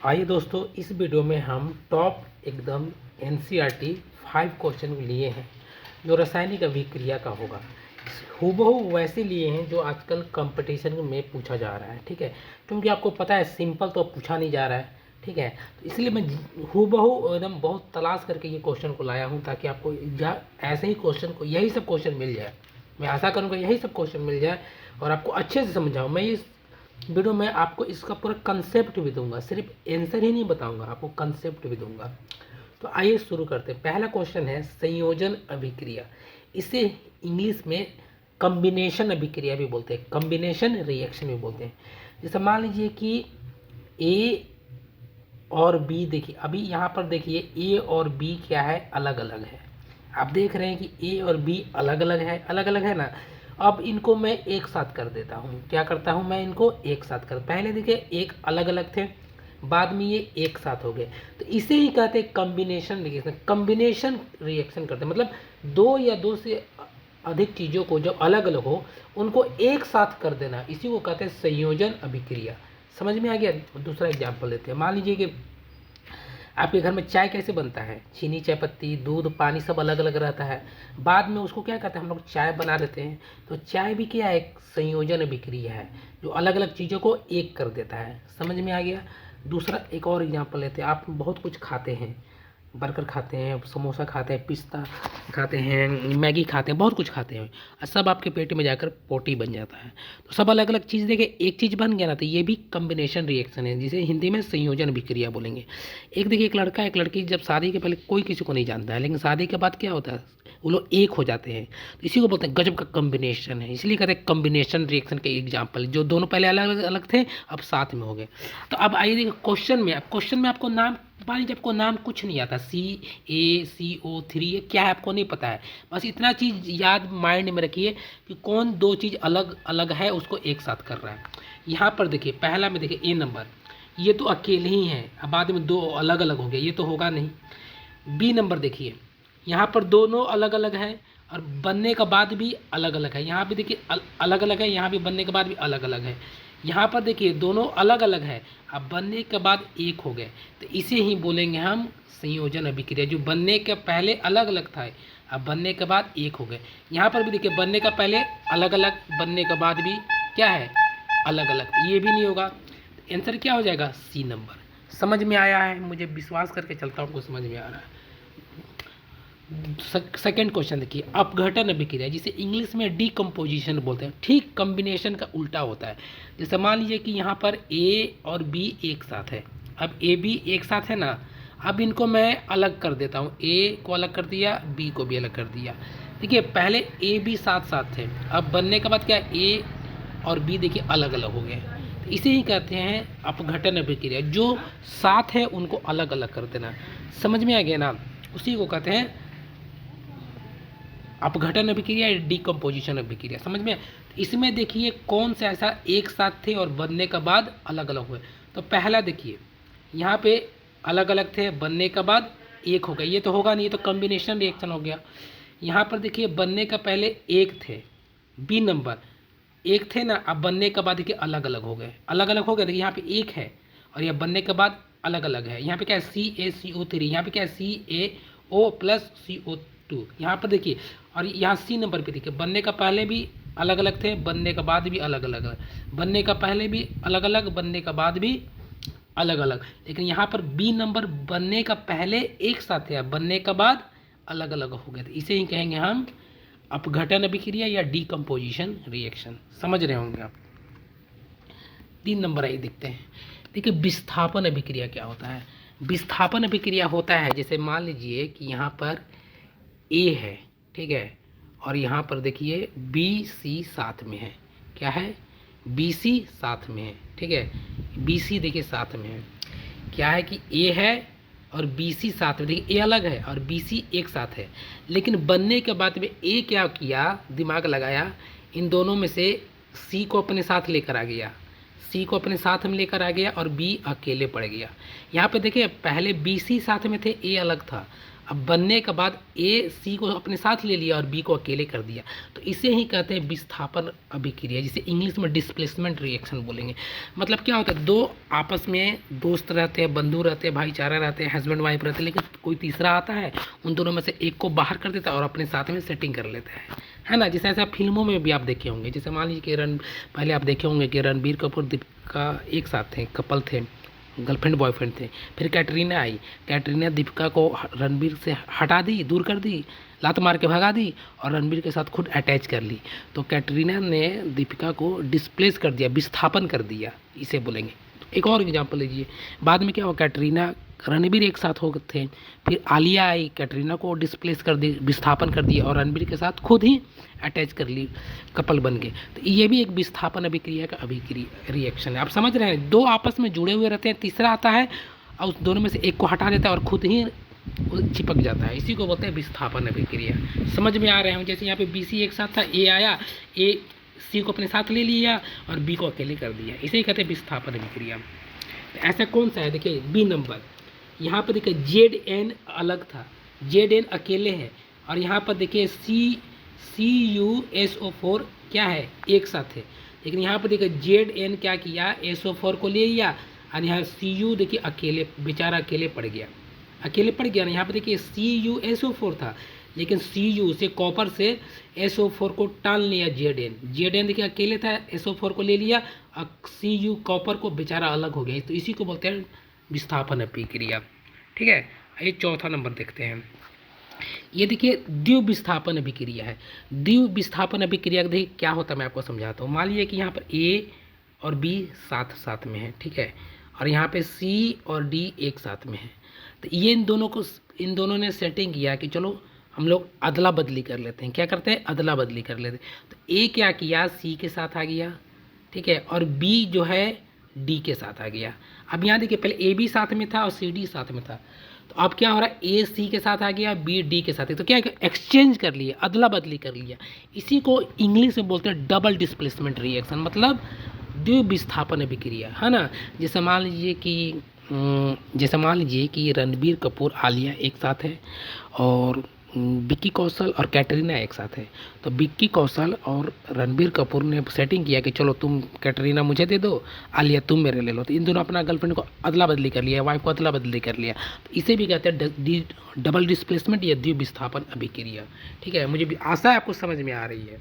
आइए दोस्तों, इस वीडियो में हम टॉप एकदम एनसीईआरटी 5 क्वेश्चन लिए हैं जो रासायनिक अभिक्रिया का होगा। हूबहू वैसे लिए हैं जो आजकल कंपटीशन में पूछा जा रहा है। ठीक है, क्योंकि आपको पता है सिंपल तो पूछा नहीं जा रहा है। ठीक है, तो इसलिए मैं हूबहू एकदम बहुत तलाश करके ये क्वेश्चन को लाया हूँ ताकि आपको ऐसे ही क्वेश्चन को यही सब क्वेश्चन मिल जाए। मैं आशा करूँगा यही सब क्वेश्चन मिल जाए और आपको अच्छे से समझाऊँ। मैं इस वीडियो में आपको इसका पूरा कंसेप्ट भी दूंगा, सिर्फ आंसर ही नहीं बताऊंगा, आपको कंसेप्ट भी दूंगा। तो आइए शुरू करते हैं। पहला क्वेश्चन है संयोजन अभिक्रिया। इसे इंग्लिश में कॉम्बिनेशन अभिक्रिया भी बोलते हैं, कॉम्बिनेशन रिएक्शन भी बोलते हैं। जैसे मान लीजिए कि ए और बी, देखिए अभी यहाँ पर देखिए ए और बी क्या है, अलग अलग है। आप देख रहे हैं कि ए और बी अलग अलग है ना। अब इनको मैं एक साथ कर देता हूँ। क्या करता हूँ मैं इनको एक साथ कर, पहले देखिए एक अलग अलग थे, बाद में ये एक साथ हो गए। तो इसे ही कहते हैं कॉम्बिनेशन रिएक्शन। कॉम्बिनेशन रिएक्शन करते हैं मतलब दो या दो से अधिक चीज़ों को जब अलग अलग हो उनको एक साथ कर देना, इसी को कहते हैं संयोजन अभिक्रिया। समझ में आ गया। दूसरा एग्जाम्पल लेते हैं। मान लीजिए कि आपके घर में चाय कैसे बनता है, चीनी, चाय पत्ती, दूध, पानी सब अलग अलग रहता है। बाद में उसको क्या कहते हैं, हम लोग चाय बना लेते हैं। तो चाय भी क्या है, एक संयोजन अभिक्रिया है जो अलग अलग चीज़ों को एक कर देता है। समझ में आ गया। दूसरा एक और एग्जांपल लेते हैं। आप बहुत कुछ खाते हैं, बर्गर खाते हैं, समोसा खाते हैं, पिस्ता खाते हैं, मैगी खाते हैं, बहुत कुछ खाते हैं और सब आपके पेट में जाकर पोटी बन जाता है। तो सब अलग अलग चीज़ देखिए, एक चीज़ बन गया ना, तो ये भी कॉम्बिनेशन रिएक्शन है जिसे हिंदी में संयोजन अभिक्रिया बोलेंगे। एक देखिए, एक लड़का एक लड़की जब शादी के पहले कोई किसी को नहीं जानता है, लेकिन शादी के बाद क्या होता है, वो लोग एक हो जाते हैं। तो इसी को बोलते हैं गजब का कॉम्बिनेशन है, इसलिए कहते हैं कॉम्बिनेशन रिएक्शन के एग्जाम्पल, जो दोनों पहले अलग अलग थे अब साथ में हो गए। तो अब आइए देखिए क्वेश्चन में आपको नाम, मान लीजिए आपको नाम कुछ नहीं आता, CaCO3 ये क्या है आपको नहीं पता है, बस इतना चीज़ याद माइंड में रखिए कि कौन दो चीज़ अलग अलग है उसको एक साथ कर रहा है। यहाँ पर देखिए पहला में देखिए ए नंबर, ये तो अकेले ही हैं, अब बाद में दो अलग अलग हो गए, ये तो होगा नहीं। बी नंबर देखिए, यहाँ पर दोनों अलग अलग है और बनने का बाद भी अलग अलग है। यहाँ भी देखिए अलग अलग है, यहाँ भी बनने के बाद भी अलग अलग है। यहाँ पर देखिए दोनों अलग अलग है, अब बनने के बाद एक हो गए, तो इसे ही बोलेंगे हम संयोजन अभिक्रिया। जो बनने के पहले अलग अलग था, अब बनने के बाद एक हो गए। यहाँ पर भी देखिए बनने का पहले अलग अलग, बनने के बाद भी क्या है, अलग अलग, तो ये भी नहीं होगा। आंसर क्या हो जाएगा, सी नंबर। समझ में आया है, मुझे विश्वास करके चलता हूँ, समझ में आ रहा है। सेकेंड क्वेश्चन देखिए, अपघटन अभिक्रिया जिसे इंग्लिश में डीकम्पोजिशन बोलते हैं, ठीक कॉम्बिनेशन का उल्टा होता है। जैसे मान लीजिए कि यहाँ पर ए और बी एक साथ है, अब ए बी एक साथ है ना, अब इनको मैं अलग कर देता हूँ, ए को अलग कर दिया, बी को भी अलग कर दिया। देखिए पहले ए बी साथ साथ थे, अब बनने के बाद क्या, ए और बी देखिए अलग अलग हो गए। तो इसे ही कहते हैं अपघटन अभिक्रिया, जो साथ है उनको अलग अलग कर देना। समझ में आ गया ना, उसी को कहते हैं अपघटन अभिक्रिया या डीकम्पोजिशन अभिक्रिया। समझ में। इसमें देखिए कौन सा ऐसा एक साथ थे और बनने के बाद अलग अलग हुए। तो पहला देखिए, यहाँ पे अलग अलग थे, बनने के बाद एक हो गए, ये तो होगा नहीं, ये तो कॉम्बिनेशन रिएक्शन हो गया। यहाँ पर देखिए बनने का पहले एक थे, बी नंबर एक थे ना, अब बनने के बाद देखिए अलग अलग हो गए, अलग अलग हो गए। देखिए यहाँ पे एक है और यह बनने के बाद अलग अलग है। यहाँ पे क्या है, CaCO3, यहाँ पे क्या है, CaO+CO2। यहाँ पर देखिए, और यहाँ सी नंबर पे देखिए बनने का पहले भी अलग अलग थे, बनने का बाद भी अलग अलग है, बनने का पहले भी अलग अलग, बनने का बाद भी अलग अलग। लेकिन यहाँ पर बी नंबर बनने का पहले एक साथ है, बनने का बाद अलग अलग हो गए, तो इसे ही कहेंगे हम अपघटन अभिक्रिया या डीकम्पोजिशन रिएक्शन। समझ रहे होंगे आप। 3 नंबर आइए देखते हैं। देखिए विस्थापन अभिक्रिया क्या होता है। विस्थापन अभिक्रिया होता है, जैसे मान लीजिए कि यहाँ पर ए है, ठीक है, और यहाँ पर देखिए बी सी साथ में है, क्या है, बी सी साथ में है, ठीक है, बी सी देखिए साथ में है। क्या है कि ए है और बी सी साथ में, देखिए ए अलग है और बी सी एक साथ है, लेकिन बनने के बाद में ए क्या किया, दिमाग लगाया, इन दोनों में से सी को अपने साथ लेकर आ गया, सी को अपने साथ में लेकर आ गया और बी अकेले पड़ गया। यहाँ पे देखिए पहले बी सी साथ में थे, ए अलग था, अब बनने के बाद ए सी को अपने साथ ले लिया और बी को अकेले कर दिया, तो इसे ही कहते हैं विस्थापन अभिक्रिया, जिसे इंग्लिश में डिस्प्लेसमेंट रिएक्शन बोलेंगे। मतलब क्या होता है, दो आपस में दोस्त रहते हैं, बंधु रहते हैं, भाईचारा रहते हैं, हस्बैंड वाइफ रहते हैं, लेकिन कोई तीसरा आता है, उन दोनों में से एक को बाहर कर देता है और अपने साथ में सेटिंग कर लेता है ना। जैसे ऐसा फिल्मों में भी आप देखे होंगे, जैसे मान लीजिए कि पहले आप देखे होंगे कि रणबीर कपूर दीपिका एक साथ थे, कपल थे, गर्लफ्रेंड बॉयफ्रेंड थे। फिर कैटरीना आई, कैटरीना दीपिका को रणबीर से हटा दी, दूर कर दी, लात मार के भगा दी और रणबीर के साथ खुद अटैच कर ली। तो कैटरीना ने दीपिका को डिस्प्लेस कर दिया, विस्थापन कर दिया, इसे बोलेंगे। एक और एग्जांपल लीजिए, बाद में क्या हुआ, कैटरीना रणबीर एक साथ हो थे, फिर आलिया आई, कैटरीना को डिस्प्लेस कर दी, विस्थापन कर दिया और रणबीर के साथ खुद ही अटैच कर ली, कपल बन गए। तो ये भी एक विस्थापन अभिक्रिया का अभिक्रिया रिएक्शन है। आप समझ रहे हैं, दो आपस में जुड़े हुए रहते हैं, तीसरा आता है और उस दोनों में से एक को हटा देता है और खुद ही चिपक जाता है, इसी को बोलते हैं विस्थापन अभिक्रिया। समझ में आ रहे हैं, जैसे यहाँ पे बी सी एक साथ था, ए आया, ए सी को अपने साथ ले लिया और बी को अकेले कर दिया, इसे ही कहते हैं विस्थापन अभिक्रिया। ऐसा कौन सा है, देखिए बी नंबर, यहाँ पर देखिए जेड एन अलग था, जेड एन अकेले है, और यहाँ पर देखिए CuSO4 क्या है, एक साथ है। लेकिन यहाँ पर देखिए जेड एन क्या किया, SO4 को ले लिया और यहाँ Cu देखिए अकेले, बेचारा अकेले पड़ गया, अकेले पड़ गया ना। यहाँ पर देखिए CuSO4 था, लेकिन Cu से कॉपर से SO4 को टाल लिया जेड एन देखिए अकेले था, SO4 को ले लिया और Cu कॉपर को बेचारा अलग हो गया, तो इसी को बोलते हैं विस्थापन अभिक्रिया। ठीक है, ये चौथा नंबर देखते हैं। ये देखिए द्विव विस्थापन अभिक्रिया है। द्विव विस्थापन अभिक्रिया देखिए क्या होता है, मैं आपको समझाता हूँ। मान लीजिए कि यहाँ पर ए और बी साथ साथ में है, ठीक है, और यहाँ पे सी और डी एक साथ में है। तो ये इन दोनों ने सेटिंग किया कि चलो हम लोग अदला बदली कर लेते हैं। क्या करते हैं, अदला बदली कर लेते हैं। तो ए क्या किया, सी के साथ आ गया, ठीक है, और बी जो है डी के साथ आ गया। अब यहाँ देखिए पहले ए बी साथ में था और सी डी साथ में था, तो अब क्या हो रहा है, ए सी के साथ आ गया, बी डी के साथ है, तो क्या एक्सचेंज कर लिया, अदला बदली कर लिया। इसी को इंग्लिश में बोलते हैं डबल डिस्प्लेसमेंट रिएक्शन, मतलब द्विव विस्थापन अभिक्रिया, है ना। जैसे मान लीजिए कि रणबीर कपूर आलिया एक साथ है और विक्की कौशल और कैटरीना एक साथ है। तो विक्की कौशल और रणबीर कपूर ने सेटिंग किया कि चलो तुम कैटरीना मुझे दे दो, आलिया तुम मेरे ले लो। तो इन दोनों अपना गर्लफ्रेंड को अदला बदली कर लिया, वाइफ को अदला बदली कर लिया। तो इसे भी कहते हैं डबल डिस्प्लेसमेंट या द्विव विस्थापन अभिक्रिया। ठीक है, मुझे भी आशा है आपको समझ में आ रही है।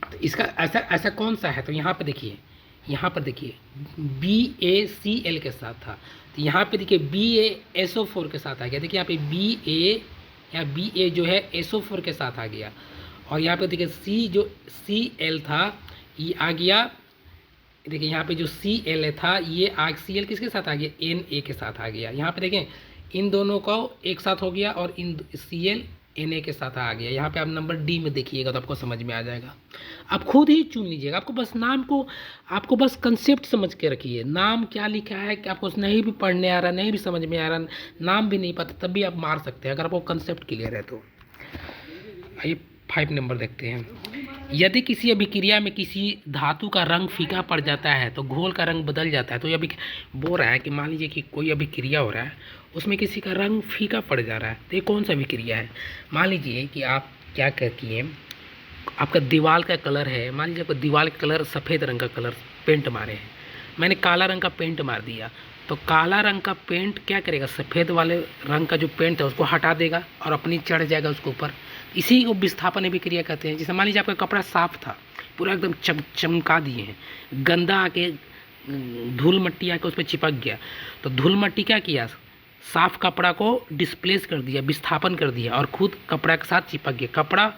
तो इसका ऐसा कौन सा है, तो यहाँ पर देखिए BaCl के साथ था, तो यहाँ पे देखिए BaSO4 के साथ आ गया। देखिए यहाँ पे Ba जो है SO4 के साथ आ गया, और यहाँ पे देखिए Cl था ये आ गया। देखिए यहाँ पे जो Cl था ये Cl किसके साथ आ गया, Na के साथ आ गया। यहाँ पे देखें इन दोनों को एक साथ हो गया और इन Cl Na के साथ आ गया। यहाँ पे आप नंबर डी में देखिएगा तो आपको समझ में आ जाएगा। आप खुद ही चुन लीजिएगा, आपको बस नाम को, आपको बस कंसेप्ट समझ के रखिए। नाम क्या लिखा है कि आपको नहीं भी पढ़ने आ रहा, नहीं भी समझ में आ रहा, नाम भी नहीं पता, तब भी आप मार सकते हैं अगर आपको कंसेप्ट क्लियर है तो। आइए 5 नंबर देखते हैं। यदि किसी अभिक्रिया में किसी धातु का रंग फीका पड़ जाता है तो घोल का रंग बदल जाता है। तो ये अभी बोल रहा है कि मान लीजिए कि कोई अभिक्रिया हो रहा है, उसमें किसी का रंग फीका पड़ जा रहा है, तो ये कौन सा अभिक्रिया है। मान लीजिए कि आप क्या किए, आपका दीवार का कलर है, मान लीजिए आपका दीवार का कलर सफ़ेद रंग का कलर पेंट मारे हैं, मैंने काला रंग का पेंट मार दिया। तो काला रंग का पेंट क्या करेगा, सफ़ेद वाले रंग का जो पेंट है उसको हटा देगा और अपनी चढ़ जाएगा उसके ऊपर। इसी को विस्थापन अभिक्रिया कहते हैं। जैसे मान लीजिए आपका कपड़ा साफ था, पूरा एकदम चमका दिए हैं, गंदा आके धूल मट्टी आके उस पर चिपक गया, तो धूल मट्टी क्या किया, साफ कपड़ा को डिस्प्लेस कर दिया, विस्थापन कर दिया और खुद कपड़ा के साथ चिपक गया कपड़ा।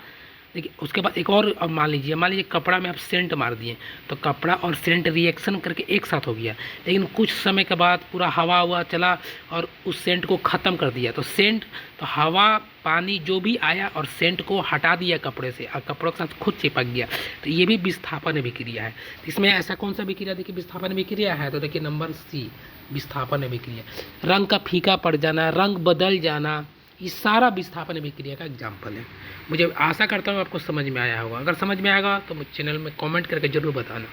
देखिए उसके बाद एक और, अब मान लीजिए कपड़ा में आप सेंट मार दिए, तो कपड़ा और सेंट रिएक्शन करके एक साथ हो गया, लेकिन कुछ समय के बाद पूरा हवा चला और उस सेंट को ख़त्म कर दिया। तो सेंट, तो हवा पानी जो भी आया और सेंट को हटा दिया कपड़े से और कपड़ों के साथ खुद चिपक गया, तो ये भी विस्थापन अभिक्रिया है। इसमें ऐसा कौन सा अभिक्रिया देखिए विस्थापन अभिक्रिया है, तो देखिए नंबर सी विस्थापन अभिक्रिया। रंग का फीका पड़ जाना, रंग बदल जाना, ये सारा विस्थापन अभिक्रिया का एग्जाम्पल है। मुझे आशा करता हूँ आपको समझ में आया होगा। अगर समझ में आएगा तो मुझे चैनल में कमेंट करके ज़रूर बताना।